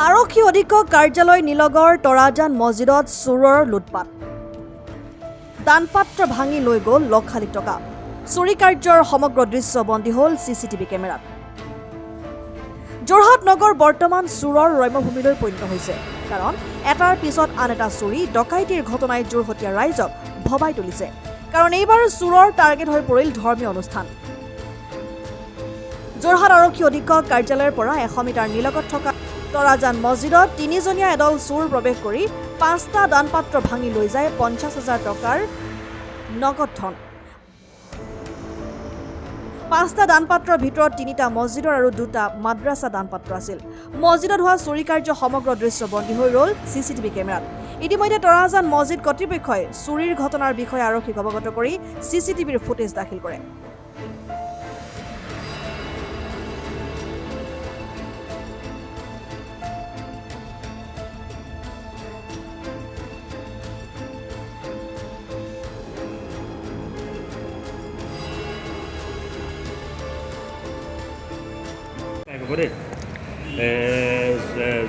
আৰক্ষী অধীক্ষক কাৰ্যালয় নিলগৰ তৰাজান মছজিদত চোৰৰ লুটপাট দানপাত্ৰ ভাঙি লৈ গ'ল লক্ষাধিক টকা চুৰি কাৰ্যৰ সমগ্ৰ দৃশ্য বন্দী হ'ল চিচিটিভি কেমেৰাত যোৰহাট নগৰ বৰ্তমান চোৰৰ ৰম্যভূমিলৈ পৰিণত হৈছে কাৰণ এটাৰ পিছত আন এটা চুৰি ডকাইতিৰ ঘটনাই যোৰহটীয়া ৰাইজক ভবাই তুলিছে কাৰণ এইবাৰ চোৰৰ টাৰ্গেট হৈ পৰিল ধৰ্মীয় অনুষ্ঠান যোৰহাট আৰক্ষী অধীক্ষক কাৰ্যালয়ৰ পৰা 100 মিটাৰ নিলগত থকা তৰাজান মছজিদত তিনিজনীয়া এদল চোৰ প্ৰৱেশ কৰি 5টা দানপাত্ৰ ভাঙি লৈ যায় 50,000 টকাৰ নগদ ধন 5টা দানপাত্ৰৰ ভিতৰত 3টা মছজিদৰ আৰু 2টা মাদ্ৰাছা দানপাত্ৰ আছিল মছজিদত হোৱা চুৰি কাৰ্য সমগ্ৰ দৃশ্য বন্দী হৈ ৰল চিচিটিভি কেমেৰাত ইতিমধ্যে তৰাজান মছজিদ কৰ্তৃপক্ষই চুৰিৰ ঘটনাৰ বিষয়ে আৰক্ষীক অৱগত কৰি চিচিটিভিৰ ফুটেজ দাখিল কৰে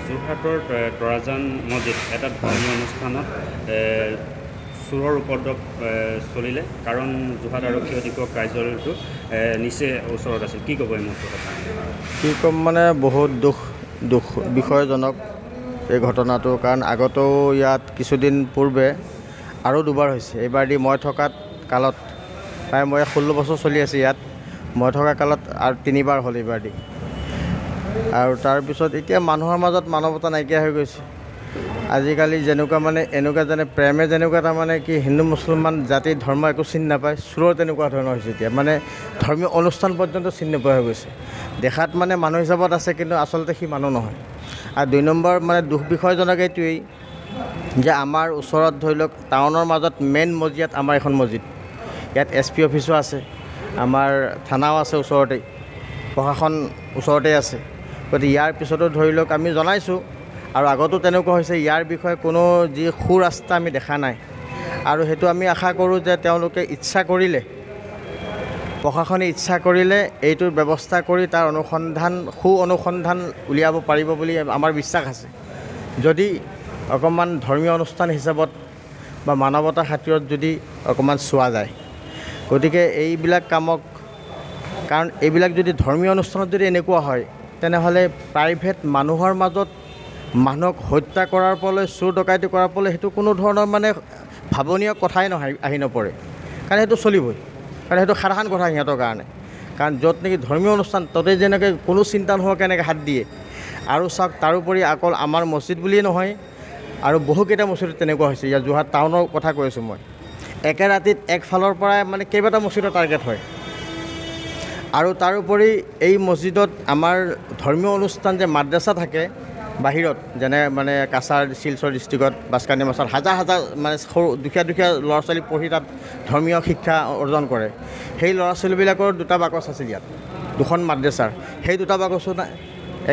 যোৰহাটৰ তৰাজান মছজিদ এটা ধৰ্মীয় অনুষ্ঠানত চোৰৰ উপদ্ৰৱ চলিলে কাৰণ যোৰহাট আৰক্ষী অধীক্ষক কাৰ্যালয়টো নিচে ওচৰত আছিল কি ক'ব এই মুহূৰ্তত কি ক'ম মানে বহুত দুখ বিষয়জনক এই ঘটনাটো কাৰণ আগতেও ইয়াত কিছুদিন পূৰ্বে আৰু দুবাৰ হৈছে এইবাৰ দি মই থকা কালত প্ৰায় মই 16 বছৰ চলি আছে ইয়াত মই থকা কালত আৰু 3বাৰ হ'ল এইবাৰ দি আৰু তাৰপিছত এতিয়া মানুহৰ মাজত মানৱতা নাইকিয়া হৈ গৈছে আজিকালি যেনেকুৱা মানে এনেকুৱা যেনে প্ৰেমে যেনেকুৱা তাৰমানে কি হিন্দু মুছলমান জাতি ধৰ্ম একো চিনি নাপায় চোৰৰ তেনেকুৱা ধৰণৰ হৈছে এতিয়া মানে ধৰ্মীয় অনুষ্ঠান পৰ্যন্ত চিনি নোপোৱা হৈ গৈছে দেখাত মানে মানুহ হিচাপত আছে কিন্তু আচলতে সি মানুহ নহয় আৰু 2 নম্বৰ মানে দুখ বিষয়জনক এইটোৱেই যে আমাৰ ওচৰত ধৰি লওক টাউনৰ মাজত মেইন মছজিদ আমাৰ এখন মছজিদ ইয়াত SP অফিচো আছে আমাৰ থানাও আছে ওচৰতেই প্ৰশাসন ওচৰতে আছে গতিকে ইয়াৰ পিছতো ধৰি লওক আমি জনাইছোঁ আৰু আগতো তেনেকুৱা হৈছে ইয়াৰ বিষয়ে কোনো যি সুৰাস্তা আমি দেখা নাই আৰু সেইটো আমি আশা কৰোঁ যে তেওঁলোকে ইচ্ছা কৰিলে প্ৰশাসনে ইচ্ছা কৰিলে এইটোৰ ব্যৱস্থা কৰি তাৰ অনুসন্ধান উলিয়াব পাৰিব বুলি আমাৰ বিশ্বাস আছে যদি অকণমান ধৰ্মীয় অনুষ্ঠান হিচাপত বা মানৱতাৰ খাতিৰত যদি অকণমান চোৱা যায় গতিকে এইবিলাক কামক কাৰণ এইবিলাক যদি ধৰ্মীয় অনুষ্ঠানত যদি এনেকুৱা হয় তেনেহ'লে প্ৰাইভেট মানুহৰ মাজত মানুহক হত্যা কৰাৰ পৰলৈ চোৰ ডকাইতি কৰাৰ পৰলৈ সেইটো কোনো ধৰণৰ মানে ভাৱনীয় কথাই নহয় আহি নপৰে কাৰণ সেইটো চলিবই কাৰণ সেইটো সাধাৰণ কথা সিহঁতৰ কাৰণে কাৰণ য'ত নেকি ধৰ্মীয় অনুষ্ঠান ততে যেনেকৈ কোনো চিন্তা নোহোৱা কেনেকৈ হাত দিয়ে আৰু চাওক তাৰোপৰি অকল আমাৰ মছজিদ বুলিয়েই নহয় আৰু বহুকেইটা মছজিদত তেনেকুৱা হৈছে ইয়াত যোৰহাট টাউনৰ কথা কৈ আছোঁ মই একে ৰাতিত একফালৰ পৰাই মানে কেইবাটা মছজিদৰ টাৰ্গেট হয় আৰু তাৰোপৰি এই মছজিদত আমাৰ ধৰ্মীয় অনুষ্ঠান যে মাদ্ৰাছা থাকে বাহিৰত যেনে মানে কাছাৰ শিলচৰ ডিষ্ট্ৰিক্টত বাছকানি মাছৰ হাজাৰ মানে সৰু দুখীয়া ল'ৰা ছোৱালী পঢ়ি তাত ধৰ্মীয় শিক্ষা অৰ্জন কৰে সেই ল'ৰা ছোৱালীবিলাকৰ 2টা বাকচ আছিল ইয়াত 2খন মাদ্ৰাছাৰ সেই 2টা বাকচো নাই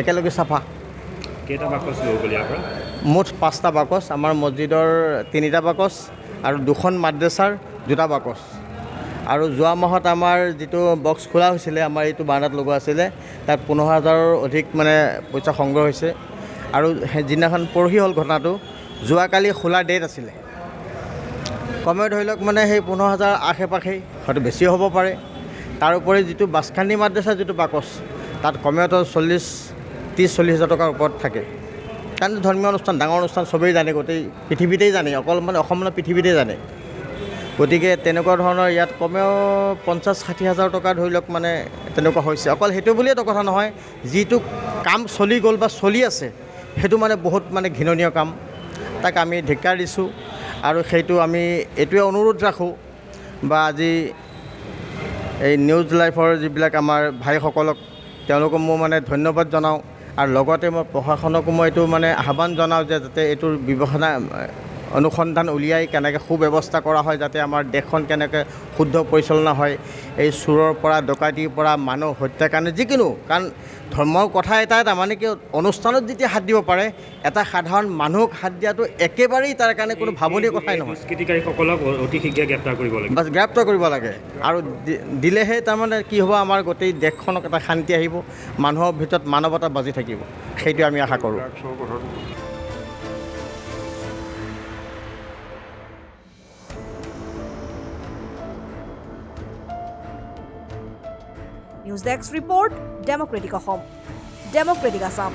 একেলগে চাফা কেইটা বাকচ লৈ গ'ল ইয়াৰ পৰা মুঠ 5টা বাকচ আমাৰ মছজিদৰ 3টা বাকচ আৰু 2খন মাদ্ৰাছাৰ 2টা বাকচ আৰু যোৱা মাহত আমাৰ যিটো বক্স খোলা হৈছিলে আমাৰ এইটো বাৰাণ্ডাত লগোৱা আছিলে তাত 15,000ৰ অধিক মানে পইচা সংগ্ৰহ হৈছে আৰু যিদিনাখন পৰহি হ'ল ঘটনাটো যোৱাকালি খোলা ডেট আছিলে কমেও ধৰি লওক মানে সেই 15,000 আশে পাশেই হয়তো বেছিও হ'ব পাৰে তাৰোপৰি যিটো বাছখান্দি মাদ্ৰাছা যিটো বাকচ তাত কমেওতো 30-40 হাজাৰ টকাৰ ওপৰত থাকে কাৰণ ধৰ্মীয় অনুষ্ঠান ডাঙৰ অনুষ্ঠান চবেই জানে গোটেই পৃথিৱীতেই জানে অকল মানে অসম মানে পৃথিৱীতেই জানে গতিকে তেনেকুৱা ধৰণৰ ইয়াত কমেও 50-60 হাজাৰ টকা ধৰি লওক মানে তেনেকুৱা হৈছে অকল সেইটো বুলিয়েতো কথা নহয় যিটো কাম চলি গ'ল বা চলি আছে সেইটো মানে বহুত মানে ঘৃণনীয় কাম তাক আমি ধিক্কাৰ দিছোঁ আৰু সেইটো আমি এইটোৱে অনুৰোধ ৰাখোঁ বা আজি এই নিউজ লাইভৰ যিবিলাক আমাৰ ভাইসকলক তেওঁলোকক মই মানে ধন্যবাদ জনাওঁ আৰু লগতে মই প্ৰশাসনকো মই এইটো মানে আহ্বান জনাওঁ যে যাতে এইটোৰ ব্যৱস্থা অনুসন্ধান উলিয়াই কেনেকৈ সুব্যৱস্থা কৰা হয় যাতে আমাৰ দেশখন কেনেকৈ শুদ্ধ পৰিচালনা হয় এই চোৰৰ পৰা ডকাইতিৰ পৰা মানুহ হত্যাকাণ্ড যিকোনো কাৰণ ধৰ্মৰ কথা এটাই তাৰমানে কি অনুষ্ঠানত যেতিয়া হাত দিব পাৰে এটা সাধাৰণ মানুহক হাত দিয়াটো একেবাৰেই তাৰ কাৰণে কোনো ভাৱনীয় কথাই নহয় দুষ্কৃতিকাৰীসকলক অতি শীঘ্ৰে গ্ৰেপ্তাৰ কৰিব লাগে বাছ গ্ৰেপ্তাৰ কৰিব লাগে আৰু দিলেহে তাৰমানে কি হ'ব আমাৰ গোটেই দেশখনক এটা শান্তি আহিব মানুহৰ ভিতৰত মানৱতা বাজি থাকিব সেইটোৱে আমি আশা কৰোঁ। News desk report democratic Assam, democratic Assam.